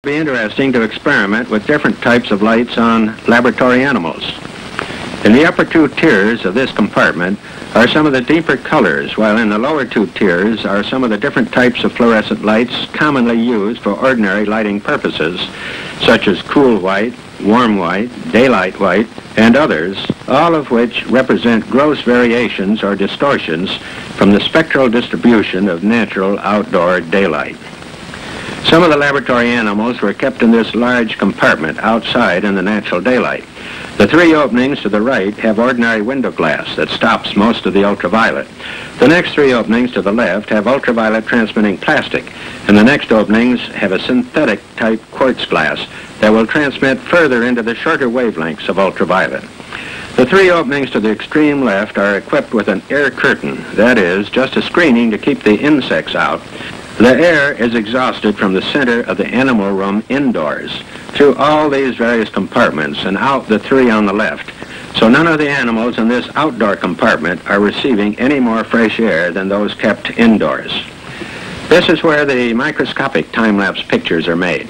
It would be interesting to experiment with different types of lights on laboratory animals. In the upper two tiers of this compartment are some of the deeper colors, while in the lower two tiers are some of the different types of fluorescent lights commonly used for ordinary lighting purposes, such as cool white, warm white, daylight white, and others, all of which represent gross variations or distortions from the spectral distribution of natural outdoor daylight. Some of the laboratory animals were kept in this large compartment outside in the natural daylight. The three openings to the right have ordinary window glass that stops most of the ultraviolet. The next three openings to the left have ultraviolet transmitting plastic, and the next openings have a synthetic type quartz glass that will transmit further into the shorter wavelengths of ultraviolet. The three openings to the extreme left are equipped with an air curtain, that is, just a screening to keep the insects out. The air is exhausted from the center of the animal room indoors through all these various compartments and out the three on the left. So none of the animals in this outdoor compartment are receiving any more fresh air than those kept indoors. This is where the microscopic time-lapse pictures are made.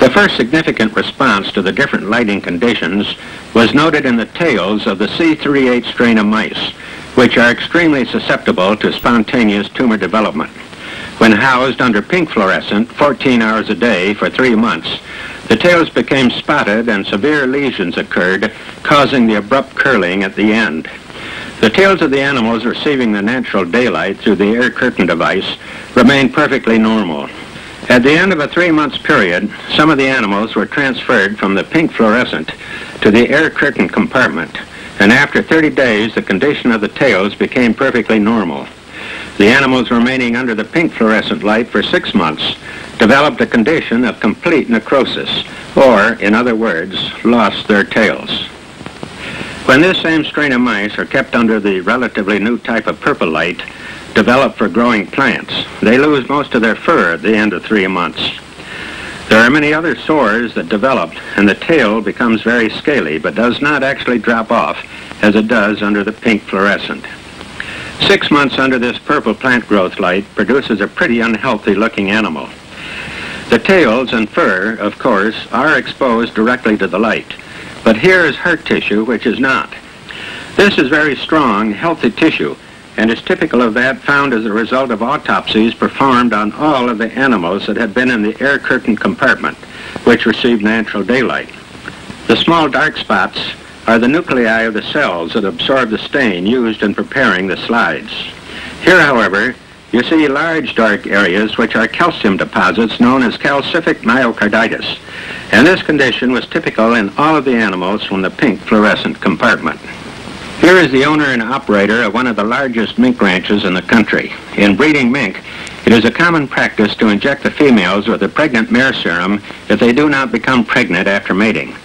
The first significant response to the different lighting conditions was noted in the tails of the C3H strain of mice, which are extremely susceptible to spontaneous tumor development. When housed under pink fluorescent 14 hours a day for 3 months, the tails became spotted and severe lesions occurred, causing the abrupt curling at the end. The tails of the animals receiving the natural daylight through the air curtain device remained perfectly normal. At the end of a 3-month period, some of the animals were transferred from the pink fluorescent to the air curtain compartment, and after 30 days, the condition of the tails became perfectly normal. The animals remaining under the pink fluorescent light for 6 months developed a condition of complete necrosis, or, in other words, lost their tails. When this same strain of mice are kept under the relatively new type of purple light developed for growing plants, they lose most of their fur at the end of 3 months. There are many other sores that develop, and the tail becomes very scaly, but does not actually drop off as it does under the pink fluorescent. 6 months under this purple plant growth light produces a pretty unhealthy looking animal. The tails and fur, of course, are exposed directly to the light, but here is heart tissue which is not. This is very strong, healthy tissue, and is typical of that found as a result of autopsies performed on all of the animals that had been in the air curtain compartment, which received natural daylight. The small dark spots are the nuclei of the cells that absorb the stain used in preparing the slides. Here, however, you see large dark areas which are calcium deposits known as calcific myocarditis, and this condition was typical in all of the animals from the pink fluorescent compartment. Here is the owner and operator of one of the largest mink ranches in the country. In breeding mink, it is a common practice to inject the females with a pregnant mare serum if they do not become pregnant after mating.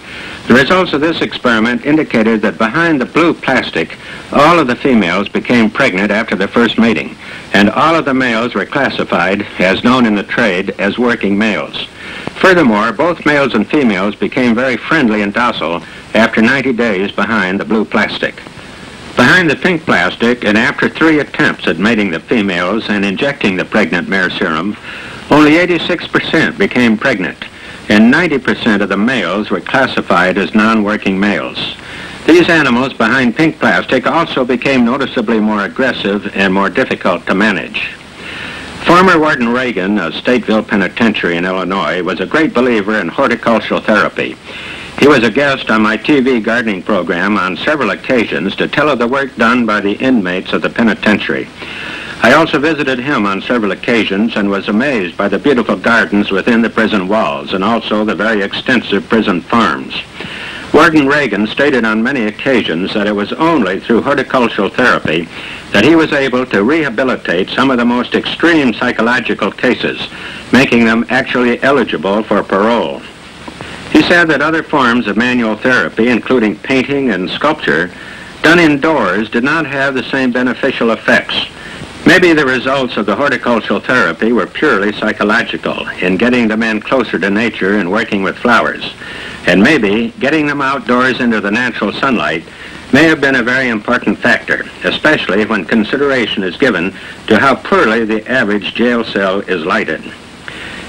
The results of this experiment indicated that behind the blue plastic, all of the females became pregnant after the first mating, and all of the males were classified, as known in the trade, as working males. Furthermore, both males and females became very friendly and docile after 90 days behind the blue plastic. Behind the pink plastic, and after 3 attempts at mating the females and injecting the pregnant mare serum, only 86% became pregnant, and 90% of the males were classified as non-working males. These animals behind pink plastic also became noticeably more aggressive and more difficult to manage. Former Warden Reagan of Stateville Penitentiary in Illinois was a great believer in horticultural therapy. He was a guest on my TV gardening program on several occasions to tell of the work done by the inmates of the penitentiary. I also visited him on several occasions and was amazed by the beautiful gardens within the prison walls and also the very extensive prison farms. Warden Reagan stated on many occasions that it was only through horticultural therapy that he was able to rehabilitate some of the most extreme psychological cases, making them actually eligible for parole. He said that other forms of manual therapy, including painting and sculpture, done indoors did not have the same beneficial effects. Maybe the results of the horticultural therapy were purely psychological in getting the men closer to nature and working with flowers. And maybe getting them outdoors into the natural sunlight may have been a very important factor, especially when consideration is given to how poorly the average jail cell is lighted.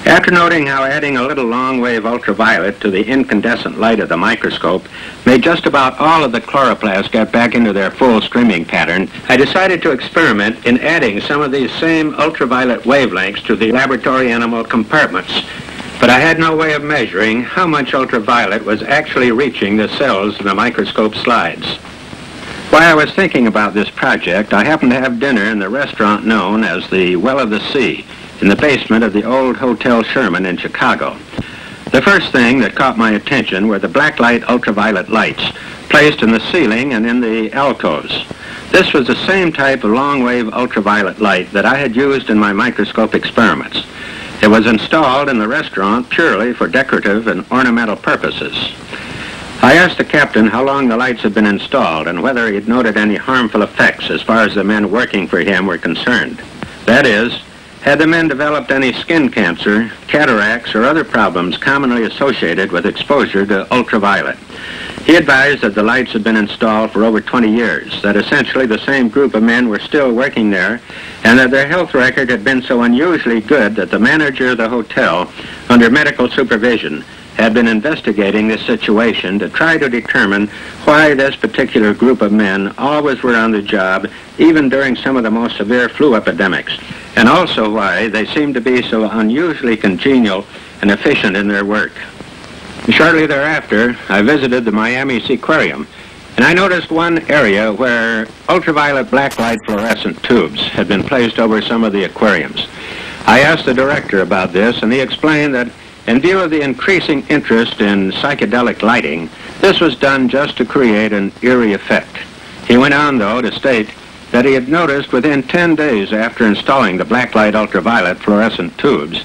After noting how adding a little long-wave ultraviolet to the incandescent light of the microscope made just about all of the chloroplasts get back into their full streaming pattern, I decided to experiment in adding some of these same ultraviolet wavelengths to the laboratory animal compartments. But I had no way of measuring how much ultraviolet was actually reaching the cells in the microscope slides. While I was thinking about this project, I happened to have dinner in the restaurant known as the Well of the Sea, in the basement of the old Hotel Sherman in Chicago. The first thing that caught my attention were the blacklight ultraviolet lights placed in the ceiling and in the alcoves. This was the same type of long-wave ultraviolet light that I had used in my microscope experiments. It was installed in the restaurant purely for decorative and ornamental purposes. I asked the captain how long the lights had been installed and whether he had noted any harmful effects as far as the men working for him were concerned. That is, had the men developed any skin cancer, cataracts, or other problems commonly associated with exposure to ultraviolet. He advised that the lights had been installed for over 20 years, that essentially the same group of men were still working there, and that their health record had been so unusually good that the manager of the hotel, under medical supervision, had been investigating this situation to try to determine why this particular group of men always were on the job, even during some of the most severe flu epidemics, and also why they seemed to be so unusually congenial and efficient in their work. Shortly thereafter, I visited the Miami Seaquarium, and I noticed one area where ultraviolet blacklight fluorescent tubes had been placed over some of the aquariums. I asked the director about this, and he explained that in view of the increasing interest in psychedelic lighting, this was done just to create an eerie effect. He went on, though, to state that he had noticed within 10 days after installing the blacklight ultraviolet fluorescent tubes,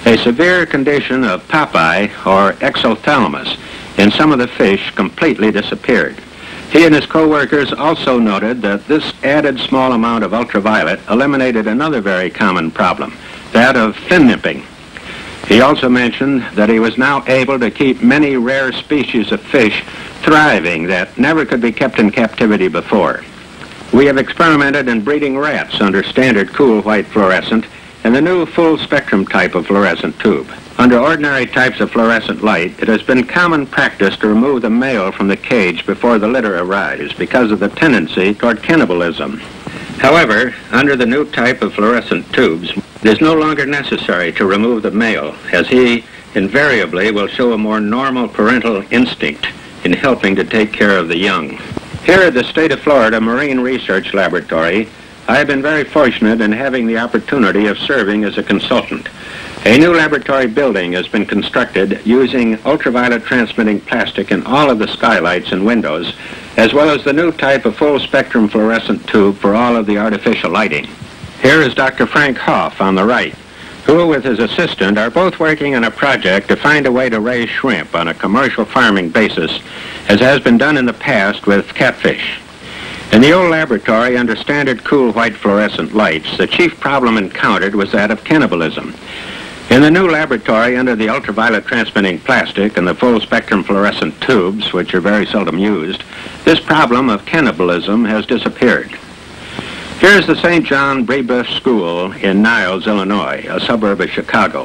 a severe condition of papae, or exothalamus, in some of the fish completely disappeared. He and his co-workers also noted that this added small amount of ultraviolet eliminated another very common problem, that of fin nipping. He also mentioned that he was now able to keep many rare species of fish thriving that never could be kept in captivity before. We have experimented in breeding rats under standard cool white fluorescent and the new full spectrum type of fluorescent tube. Under ordinary types of fluorescent light, it has been common practice to remove the male from the cage before the litter arrives because of the tendency toward cannibalism. However, under the new type of fluorescent tubes, it is no longer necessary to remove the male, as he invariably will show a more normal parental instinct in helping to take care of the young. Here at the State of Florida Marine Research Laboratory, I have been very fortunate in having the opportunity of serving as a consultant. A new laboratory building has been constructed using ultraviolet transmitting plastic in all of the skylights and windows, as well as the new type of full spectrum fluorescent tube for all of the artificial lighting. Here is Dr. Frank Hoff on the right, who with his assistant are both working on a project to find a way to raise shrimp on a commercial farming basis, as has been done in the past with catfish. In the old laboratory under standard cool white fluorescent lights, the chief problem encountered was that of cannibalism. In the new laboratory under the ultraviolet transmitting plastic and the full spectrum fluorescent tubes, which are very seldom used, this problem of cannibalism has disappeared. Here's the St. John Brebeuf School in Niles, Illinois, a suburb of Chicago.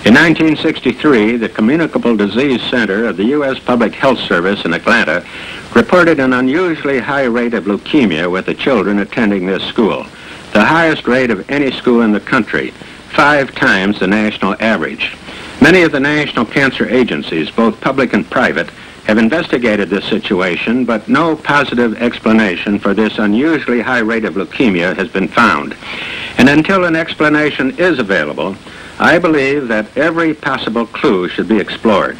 In 1963, the Communicable Disease Center of the U.S. Public Health Service in Atlanta reported an unusually high rate of leukemia with the children attending this school, the highest rate of any school in the country, 5 times the national average. Many of the national cancer agencies, both public and private, have investigated this situation, but no positive explanation for this unusually high rate of leukemia has been found. And until an explanation is available, I believe that every possible clue should be explored.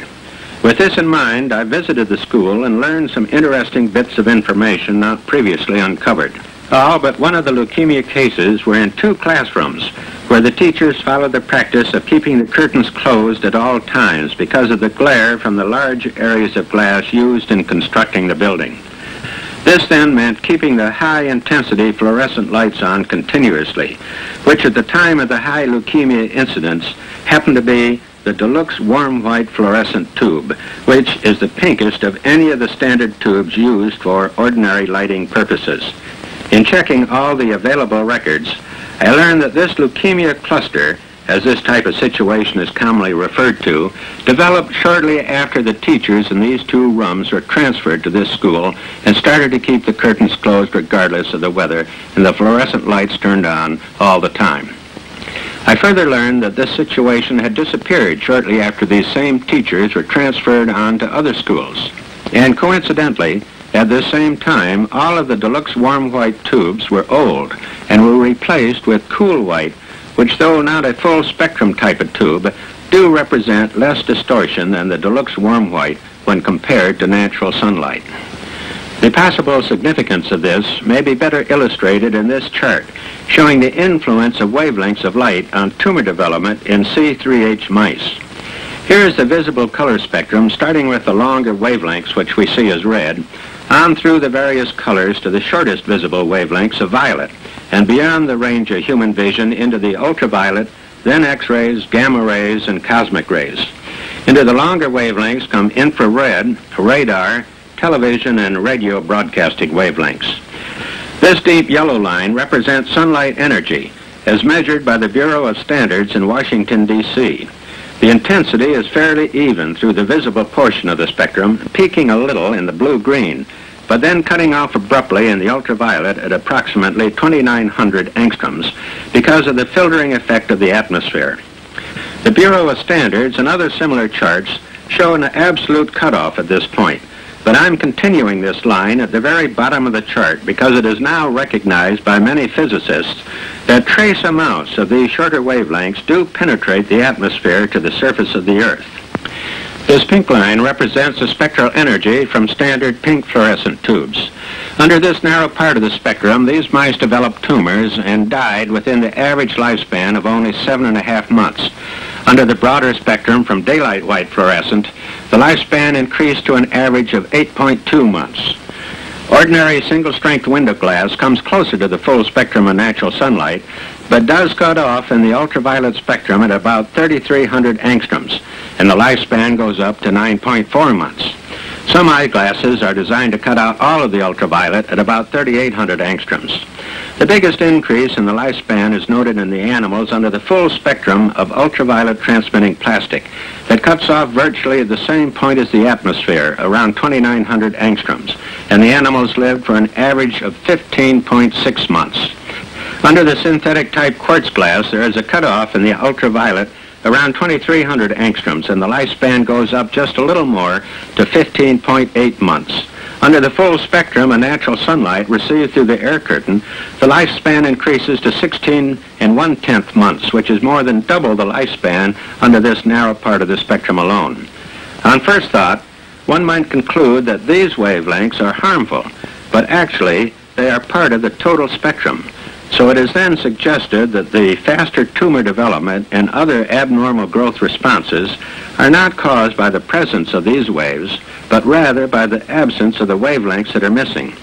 With this in mind, I visited the school and learned some interesting bits of information not previously uncovered. All but one of the leukemia cases were in 2 classrooms where the teachers followed the practice of keeping the curtains closed at all times because of the glare from the large areas of glass used in constructing the building. This then meant keeping the high-intensity fluorescent lights on continuously, which at the time of the high leukemia incidence happened to be the deluxe warm white fluorescent tube, which is the pinkest of any of the standard tubes used for ordinary lighting purposes. In checking all the available records, I learned that this leukemia cluster as this type of situation is commonly referred to, developed shortly after the teachers in these two rooms were transferred to this school and started to keep the curtains closed regardless of the weather and the fluorescent lights turned on all the time. I further learned that this situation had disappeared shortly after these same teachers were transferred on to other schools. And coincidentally, at the same time, all of the deluxe warm white tubes were old and were replaced with cool white, which, though not a full spectrum type of tube, do represent less distortion than the deluxe warm white when compared to natural sunlight. The possible significance of this may be better illustrated in this chart, showing the influence of wavelengths of light on tumor development in C3H mice. Here is the visible color spectrum, starting with the longer wavelengths, which we see as red, on through the various colors to the shortest visible wavelengths of violet, and beyond the range of human vision into the ultraviolet, then X-rays, gamma rays, and cosmic rays. Into the longer wavelengths come infrared, radar, television, and radio broadcasting wavelengths. This deep yellow line represents sunlight energy, as measured by the Bureau of Standards in Washington, D.C. The intensity is fairly even through the visible portion of the spectrum, peaking a little in the blue-green, but then cutting off abruptly in the ultraviolet at approximately 2,900 angstroms because of the filtering effect of the atmosphere. The Bureau of Standards and other similar charts show an absolute cutoff at this point, but I'm continuing this line at the very bottom of the chart because it is now recognized by many physicists that trace amounts of these shorter wavelengths do penetrate the atmosphere to the surface of the Earth. This pink line represents the spectral energy from standard pink fluorescent tubes. Under this narrow part of the spectrum, these mice developed tumors and died within the average lifespan of only 7.5 months. Under the broader spectrum from daylight white fluorescent, the lifespan increased to an average of 8.2 months. Ordinary single-strength window glass comes closer to the full spectrum of natural sunlight, but does cut off in the ultraviolet spectrum at about 3,300 angstroms, and the lifespan goes up to 9.4 months. Some eyeglasses are designed to cut out all of the ultraviolet at about 3,800 angstroms. The biggest increase in the lifespan is noted in the animals under the full spectrum of ultraviolet transmitting plastic that cuts off virtually at the same point as the atmosphere, around 2,900 angstroms, and the animals lived for an average of 15.6 months. Under the synthetic type quartz glass, there is a cutoff in the ultraviolet around 2,300 angstroms, and the lifespan goes up just a little more to 15.8 months. Under the full spectrum of natural sunlight received through the air curtain, the lifespan increases to 16 1/10 months, which is more than double the lifespan under this narrow part of the spectrum alone. On first thought, one might conclude that these wavelengths are harmful, but actually they are part of the total spectrum. So it is then suggested that the faster tumor development and other abnormal growth responses are not caused by the presence of these waves, but rather by the absence of the wavelengths that are missing.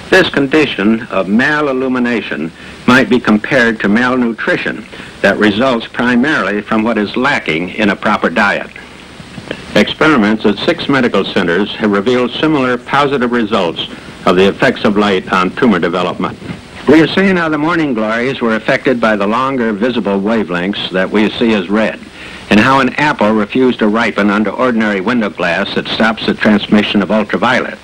This condition of malillumination might be compared to malnutrition that results primarily from what is lacking in a proper diet. Experiments at 6 medical centers have revealed similar positive results of the effects of light on tumor development. We have seen how the morning glories were affected by the longer visible wavelengths that we see as red, and how an apple refused to ripen under ordinary window glass that stops the transmission of ultraviolet.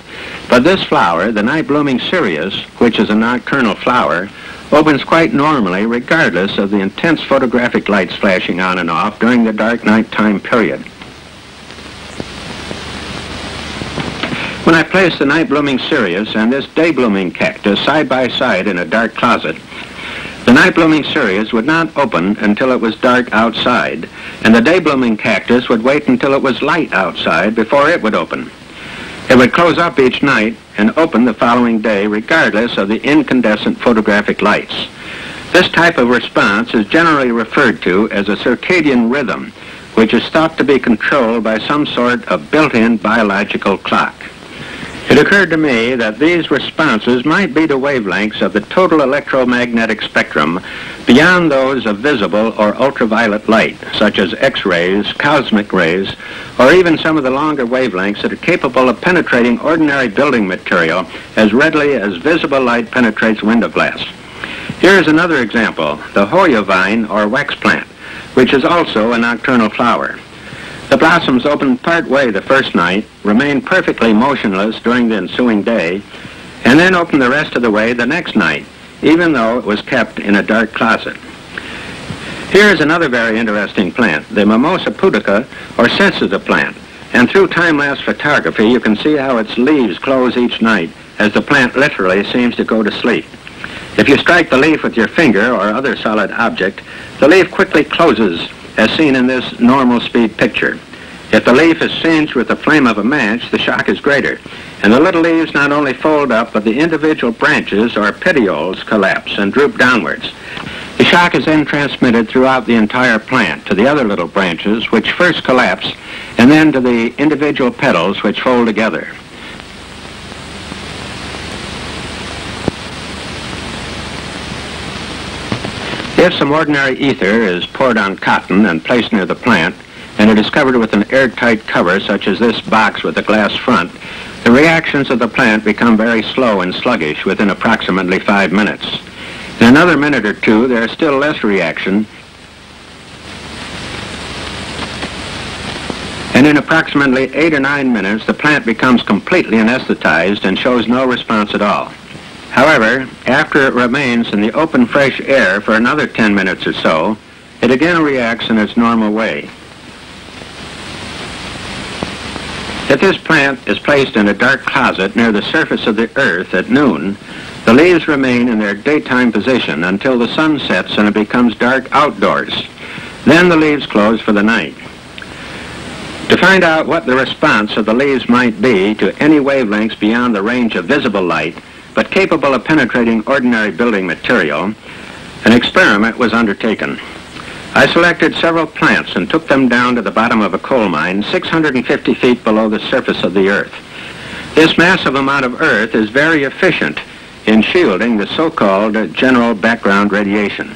But this flower, the Nightbloomingcereus, which is a nocturnal flower, opens quite normally regardless of the intense photographic lights flashing on and off during the dark nighttime period. When I placed the Nightbloomingcereus and this day-blooming cactus side by side in a dark closet, the Nightbloomingcereus would not open until it was dark outside, and the day-blooming cactus would wait until it was light outside before it would open. It would close up each night and open the following day regardless of the incandescent photographic lights. This type of response is generally referred to as a circadian rhythm, which is thought to be controlled by some sort of built-in biological clock. It occurred to me that these responses might be the wavelengths of the total electromagnetic spectrum beyond those of visible or ultraviolet light, such as X-rays, cosmic rays, or even some of the longer wavelengths that are capable of penetrating ordinary building material as readily as visible light penetrates window glass. Here is another example, the Hoya vine or wax plant, which is also a nocturnal flower. The blossoms open part way the first night, remain perfectly motionless during the ensuing day, and then open the rest of the way the next night, even though it was kept in a dark closet. Here is another very interesting plant, the Mimosa pudica, or sensitive plant. And through time-lapse photography, you can see how its leaves close each night as the plant literally seems to go to sleep. If you strike the leaf with your finger or other solid object, the leaf quickly closes, as seen in this normal speed picture. If the leaf is singed with the flame of a match, the shock is greater, and the little leaves not only fold up, but the individual branches or petioles collapse and droop downwards. The shock is then transmitted throughout the entire plant to the other little branches, which first collapse, and then to the individual petals, which fold together. If some ordinary ether is poured on cotton and placed near the plant, and it is covered with an airtight cover such as this box with a glass front, the reactions of the plant become very slow and sluggish within approximately 5 minutes. In another minute or two, there is still less reaction, and in approximately 8 or 9 minutes, the plant becomes completely anesthetized and shows no response at all. However, after it remains in the open fresh air for another 10 minutes or so, it again reacts in its normal way. If this plant is placed in a dark closet near the surface of the earth at noon, the leaves remain in their daytime position until the sun sets and it becomes dark outdoors. Then the leaves close for the night. To find out what the response of the leaves might be to any wavelengths beyond the range of visible light, but capable of penetrating ordinary building material, an experiment was undertaken. I selected several plants and took them down to the bottom of a coal mine 650 feet below the surface of the earth. This massive amount of earth is very efficient in shielding the so-called general background radiation.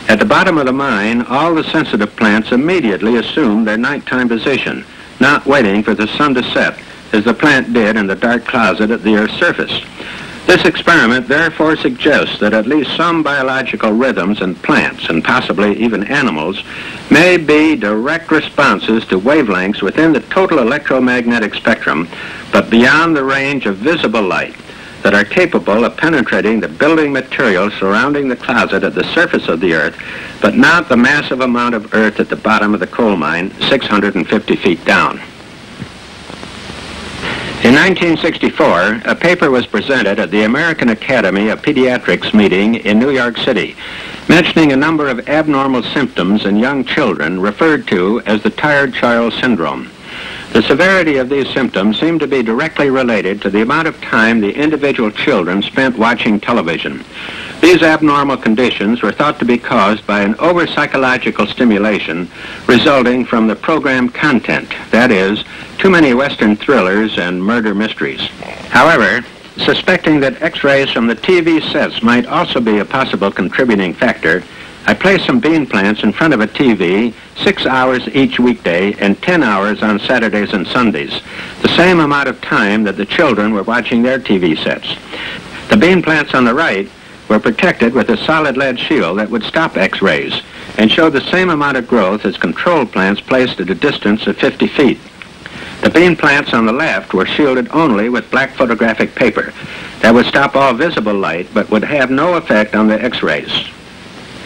At the bottom of the mine, all the sensitive plants immediately assumed their nighttime position, not waiting for the sun to set, as the plant did in the dark closet at the earth's surface. This experiment therefore suggests that at least some biological rhythms in plants, and possibly even animals, may be direct responses to wavelengths within the total electromagnetic spectrum, but beyond the range of visible light, that are capable of penetrating the building material surrounding the closet at the surface of the earth, but not the massive amount of earth at the bottom of the coal mine 650 feet down. In 1964, a paper was presented at the American Academy of Pediatrics meeting in New York City, mentioning a number of abnormal symptoms in young children referred to as the tired child syndrome. The severity of these symptoms seemed to be directly related to the amount of time the individual children spent watching television. These abnormal conditions were thought to be caused by an over-psychological stimulation resulting from the program content, that is, too many Western thrillers and murder mysteries. However, suspecting that X-rays from the TV sets might also be a possible contributing factor, I placed some bean plants in front of a TV 6 hours each weekday and 10 hours on Saturdays and Sundays, the same amount of time that the children were watching their TV sets. The bean plants on the right were protected with a solid lead shield that would stop X-rays and showed the same amount of growth as control plants placed at a distance of 50 feet. The bean plants on the left were shielded only with black photographic paper that would stop all visible light but would have no effect on the X-rays.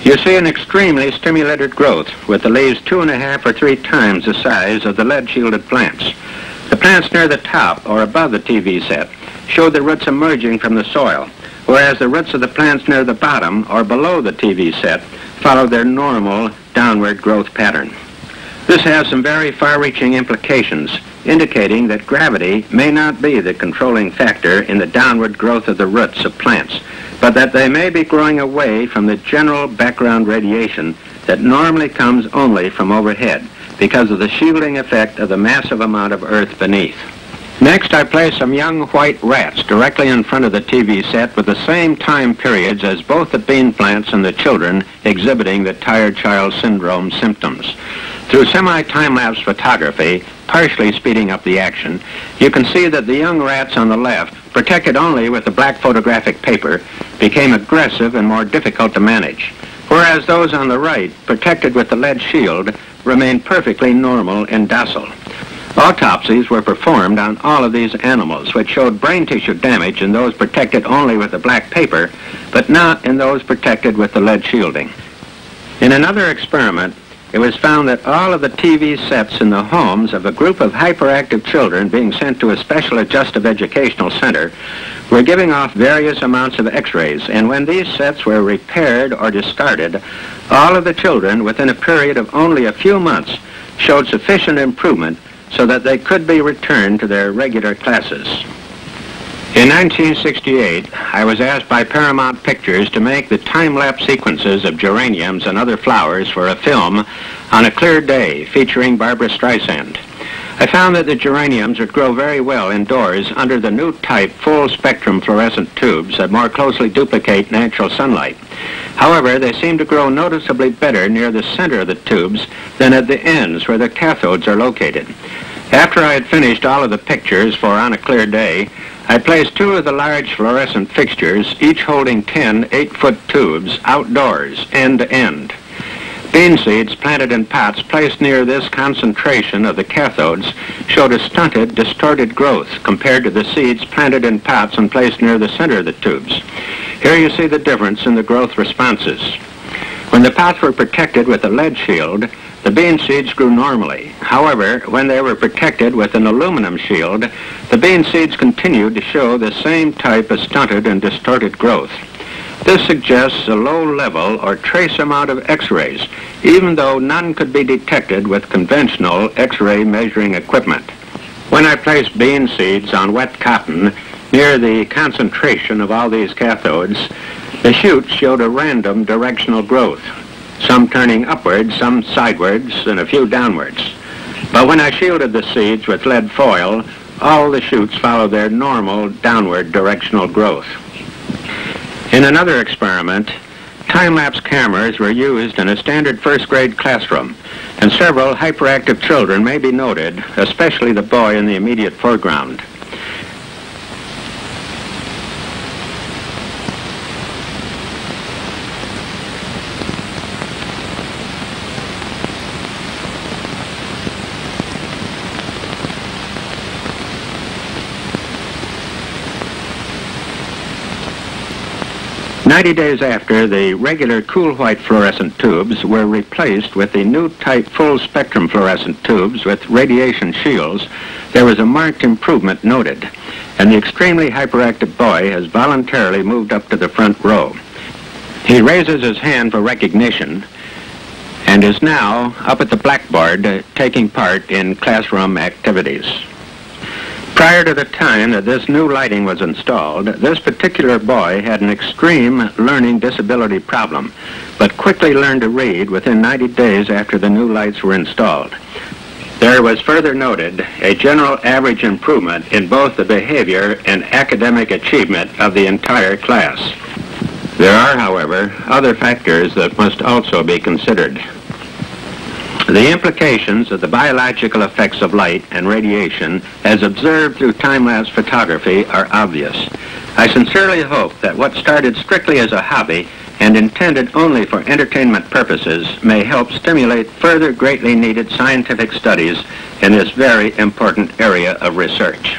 You see an extremely stimulated growth with the leaves 2.5 or 3 times the size of the lead-shielded plants. The plants near the top or above the TV set showed the roots emerging from the soil, whereas the roots of the plants near the bottom or below the TV set followed their normal downward growth pattern. This has some very far-reaching implications, indicating that gravity may not be the controlling factor in the downward growth of the roots of plants, but that they may be growing away from the general background radiation that normally comes only from overhead because of the shielding effect of the massive amount of earth beneath. Next, I placed some young white rats directly in front of the TV set with the same time periods as both the bean plants and the children exhibiting the tired child syndrome symptoms. Through semi-time-lapse photography, partially speeding up the action, you can see that the young rats on the left, protected only with the black photographic paper, became aggressive and more difficult to manage. whereas those on the right, protected with the lead shield, remained perfectly normal and docile. Autopsies were performed on all of these animals, which showed brain tissue damage in those protected only with the black paper, but not in those protected with the lead shielding. In another experiment, it was found that all of the TV sets in the homes of a group of hyperactive children being sent to a special adjustive educational center were giving off various amounts of X-rays, and when these sets were repaired or discarded, all of the children within a period of only a few months showed sufficient improvement so that they could be returned to their regular classes. In 1968, I was asked by Paramount Pictures to make the time-lapse sequences of geraniums and other flowers for a film on a clear day featuring Barbra Streisand. I found that the geraniums would grow very well indoors under the new type full-spectrum fluorescent tubes that more closely duplicate natural sunlight. However, they seem to grow noticeably better near the center of the tubes than at the ends where the cathodes are located. After I had finished all of the pictures for On a Clear Day, I placed two of the large fluorescent fixtures, each holding 10 8-foot tubes, outdoors, end to end. Bean seeds planted in pots placed near this concentration of the cathodes showed a stunted, distorted growth compared to the seeds planted in pots and placed near the center of the tubes. Here you see the difference in the growth responses. When the pots were protected with a lead shield, the bean seeds grew normally. However, when they were protected with an aluminum shield, the bean seeds continued to show the same type of stunted and distorted growth. This suggests a low level or trace amount of X-rays, even though none could be detected with conventional X-ray measuring equipment. When I placed bean seeds on wet cotton near the concentration of all these cathodes, the shoots showed a random directional growth, some turning upwards, some sidewards, and a few downwards. But when I shielded the seeds with lead foil, all the shoots followed their normal downward directional growth. In another experiment, time-lapse cameras were used in a standard first-grade classroom, and several hyperactive children may be noted, especially the boy in the immediate foreground. "90 days after the regular cool white fluorescent tubes were replaced with the new type full spectrum fluorescent tubes with radiation shields, there was a marked improvement noted, and the extremely hyperactive boy has voluntarily moved up to the front row. He raises his hand for recognition and is now up at the blackboard taking part in classroom activities. Prior to the time that this new lighting was installed, this particular boy had an extreme learning disability problem, but quickly learned to read within 90 days after the new lights were installed. There was further noted a general average improvement in both the behavior and academic achievement of the entire class. There are, however, other factors that must also be considered. The implications of the biological effects of light and radiation as observed through time-lapse photography are obvious. I sincerely hope that what started strictly as a hobby and intended only for entertainment purposes may help stimulate further greatly needed scientific studies in this very important area of research.